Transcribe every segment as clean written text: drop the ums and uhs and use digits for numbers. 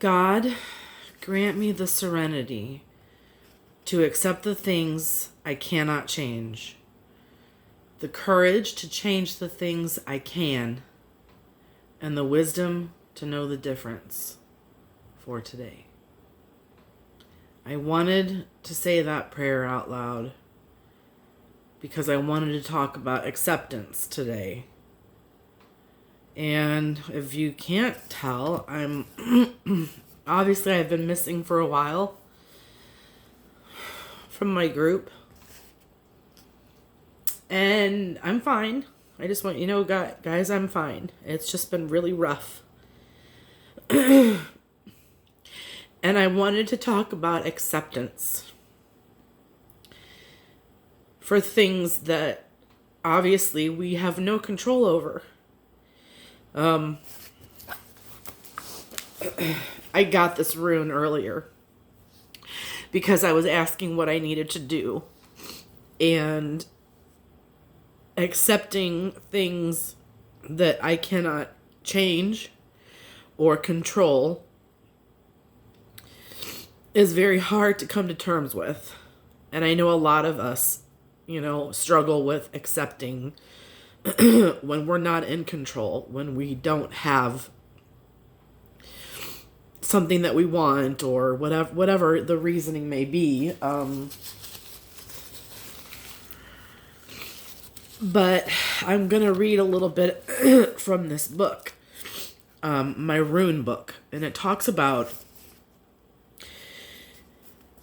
God, grant me the serenity to accept the things I cannot change, the courage to change the things I can, and the wisdom to know the difference for today. I wanted to say that prayer out loud because I wanted to talk about acceptance today. And if you can't tell, I'm obviously I've been missing for a while from my group. And I'm fine. I just want you to know, guys, I'm fine. It's just been really rough. And I wanted to talk about acceptance for things that obviously we have no control over. I got this rune earlier because I was asking what I needed to do, and accepting things that I cannot change or control is very hard to come to terms with. And I know a lot of us, struggle with accepting when we're not in control, when we don't have something that we want, or whatever the reasoning may be. But I'm going to read a little bit from this book, my rune book. And it talks about,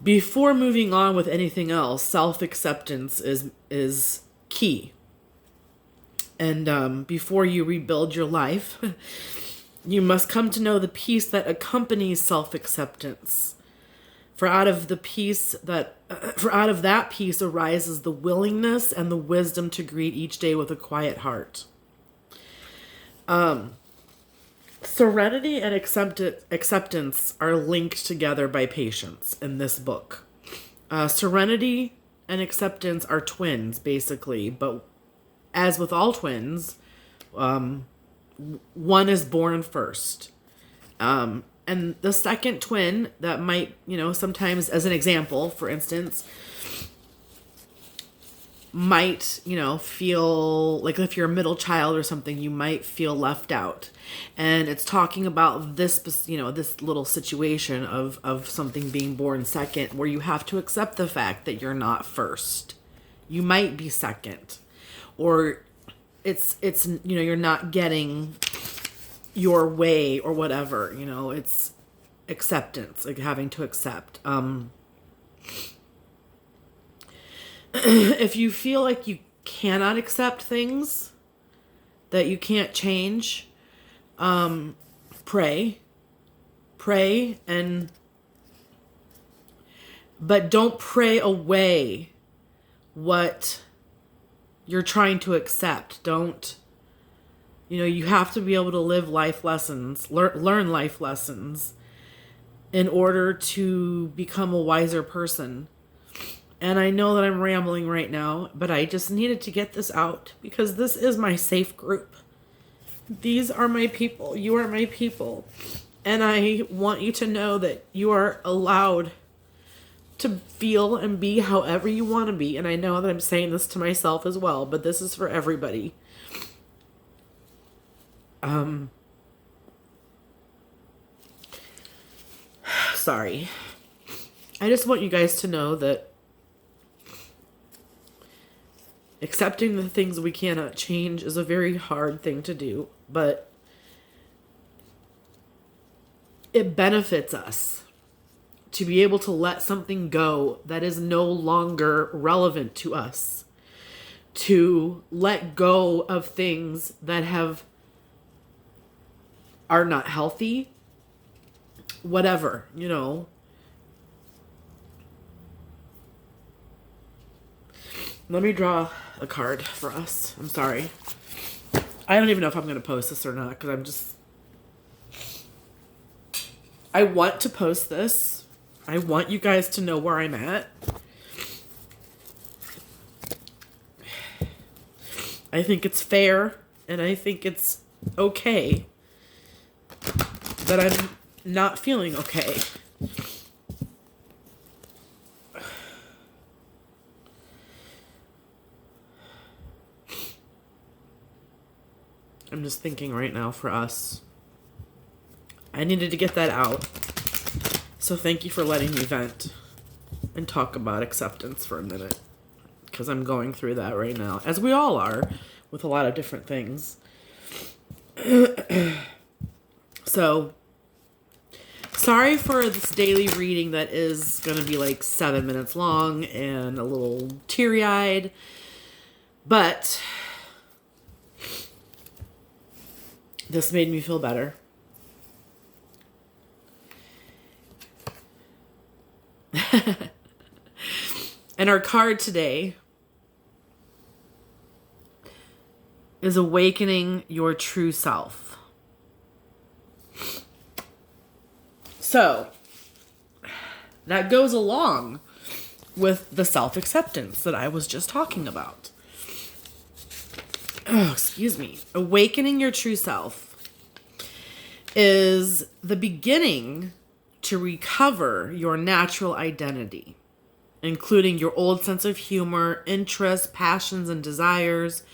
before moving on with anything else, self-acceptance is key. And before you rebuild your life, you must come to know the peace that accompanies self-acceptance. For out of that peace arises the willingness and the wisdom to greet each day with a quiet heart. Serenity and acceptance are linked together by patience in this book. Serenity and acceptance are twins, basically, but as with all twins, one is born first. And the second twin that might, sometimes, as an example, for instance, might, feel like, if you're a middle child or something, you might feel left out. And it's talking about this, this little situation of something being born second, where you have to accept the fact that you're not first. You might be second, or it's you're not getting your way or whatever, it's acceptance, like having to accept. If you feel like you cannot accept things that you can't change, pray, but don't pray away what you're trying to accept. Don't, you have to be able to live life lessons, learn life lessons in order to become a wiser person. And I know that I'm rambling right now, but I just needed to get this out because this is my safe group. These are my people. You are my people. And I want you to know that you are allowed to feel and be however you want to be. And I know that I'm saying this to myself as well, but this is for everybody. Sorry. I just want you guys to know that accepting the things we cannot change is a very hard thing to do, but it benefits us to be able to let something go that is no longer relevant to us, to let go of things that are not healthy, whatever, Let me draw a card for us. I'm sorry. I don't even know if I'm going to post this or not, because I want to post this. I want you guys to know where I'm at. I think it's fair, and I think it's okay that I'm not feeling okay. I'm just thinking right now for us. I needed to get that out. So thank you for letting me vent and talk about acceptance for a minute. Because I'm going through that right now. As we all are. With a lot of different things. So, sorry for this daily reading that is going to be like 7 minutes long and a little teary-eyed. But this made me feel better. And our card today is awakening your true self. So, that goes along with the self-acceptance that I was just talking about. Oh, excuse me. Awakening your true self is the beginning to recover your natural identity, including your old sense of humor, interests, passions, and desires.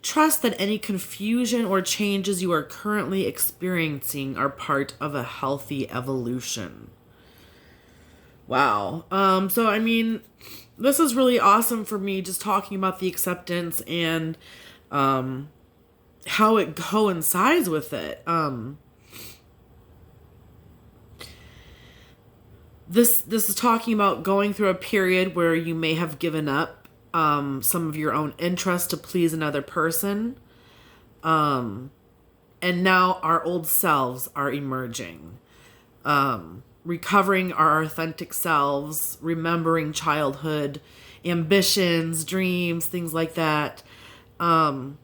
Trust that any confusion or changes you are currently experiencing are part of a healthy evolution. Wow. So, I mean, this is really awesome for me, just talking about the acceptance and how it coincides with it. This is talking about going through a period where you may have given up some of your own interests to please another person. And now our old selves are emerging. Recovering our authentic selves, remembering childhood, ambitions, dreams, things like that. And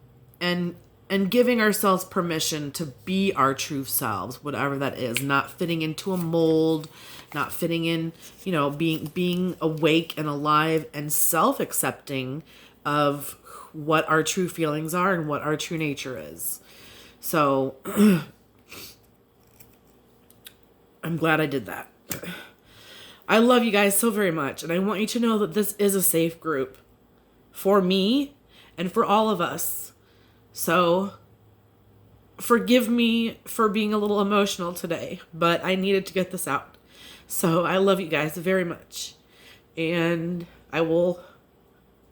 giving ourselves permission to be our true selves, whatever that is, not fitting into a mold, not fitting in, being awake and alive and self-accepting of what our true feelings are and what our true nature is. So I'm glad I did that. I love you guys so very much, and I want you to know that this is a safe group for me and for all of us. So forgive me for being a little emotional today, but I needed to get this out. So I love you guys very much. And I will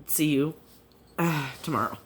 see you tomorrow.